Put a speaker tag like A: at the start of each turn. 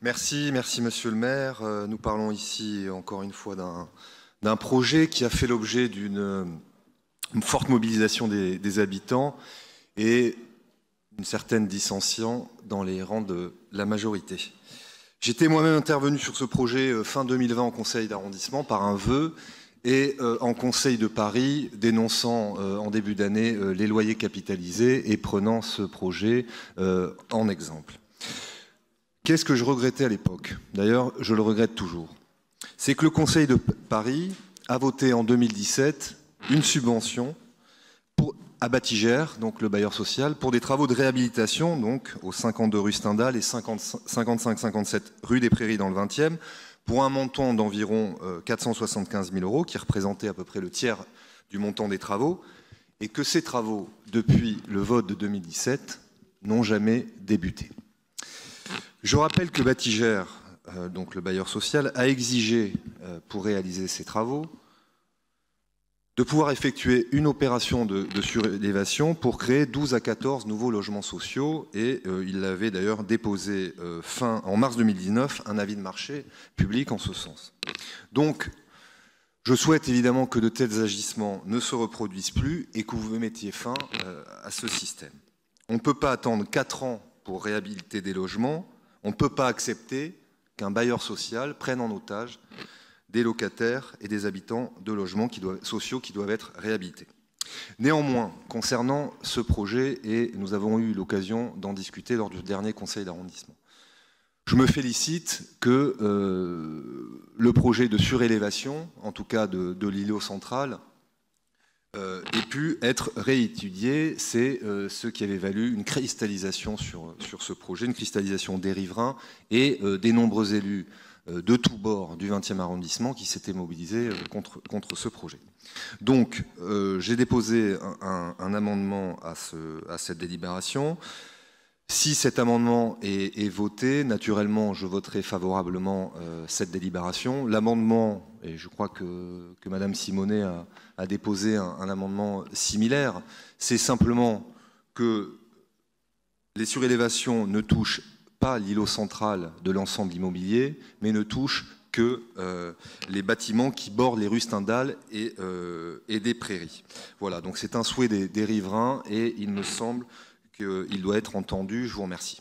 A: Merci Monsieur le maire. Nous parlons ici encore une fois d'un projet qui a fait l'objet d'une forte mobilisation des habitants et une certaine dissension dans les rangs de la majorité. J'étais moi-même intervenu sur ce projet fin 2020 en conseil d'arrondissement par un vœu et en conseil de Paris dénonçant en début d'année les loyers capitalisés et prenant ce projet en exemple. Qu'est-ce que je regrettais à l'époque? D'ailleurs, je le regrette toujours. C'est que le Conseil de Paris a voté en 2017 une subvention à Batigère, donc le bailleur social, pour des travaux de réhabilitation, donc aux 52 rue Stendhal et 55-57 rue des Prairies dans le 20e, pour un montant d'environ 475 000 €, qui représentait à peu près le tiers du montant des travaux, et que ces travaux, depuis le vote de 2017, n'ont jamais débuté. Je rappelle que Batigère, donc le bailleur social, a exigé, pour réaliser ces travaux, de pouvoir effectuer une opération de surélévation pour créer 12 à 14 nouveaux logements sociaux. Et il avait d'ailleurs déposé en mars 2019 un avis de marché public en ce sens. Donc, je souhaite évidemment que de tels agissements ne se reproduisent plus et que vous mettiez fin à ce système. On ne peut pas attendre 4 ans pour réhabiliter des logements. On ne peut pas accepter qu'un bailleur social prenne en otage des locataires et des habitants de logements sociaux qui doivent être réhabilités. Néanmoins, concernant ce projet, et nous avons eu l'occasion d'en discuter lors du dernier conseil d'arrondissement, je me félicite que le projet de surélévation, en tout cas de l'îlot central, ait pu être réétudié. C'est ce qui avait valu une cristallisation sur ce projet, une cristallisation des riverains et des nombreux élus de tous bords du 20e arrondissement qui s'étaient mobilisés contre ce projet. Donc, j'ai déposé un amendement à cette délibération. Si cet amendement est voté, naturellement, je voterai favorablement cette délibération. L'amendement, et je crois que Madame Simonet a déposé un amendement similaire, c'est simplement que les surélévations ne touchent pas l'îlot central de l'ensemble immobilier, mais ne touchent que les bâtiments qui bordent les rues Stendhal et des Prairies. Voilà, donc c'est un souhait des riverains et il me semble qu'il doit être entendu. Je vous remercie.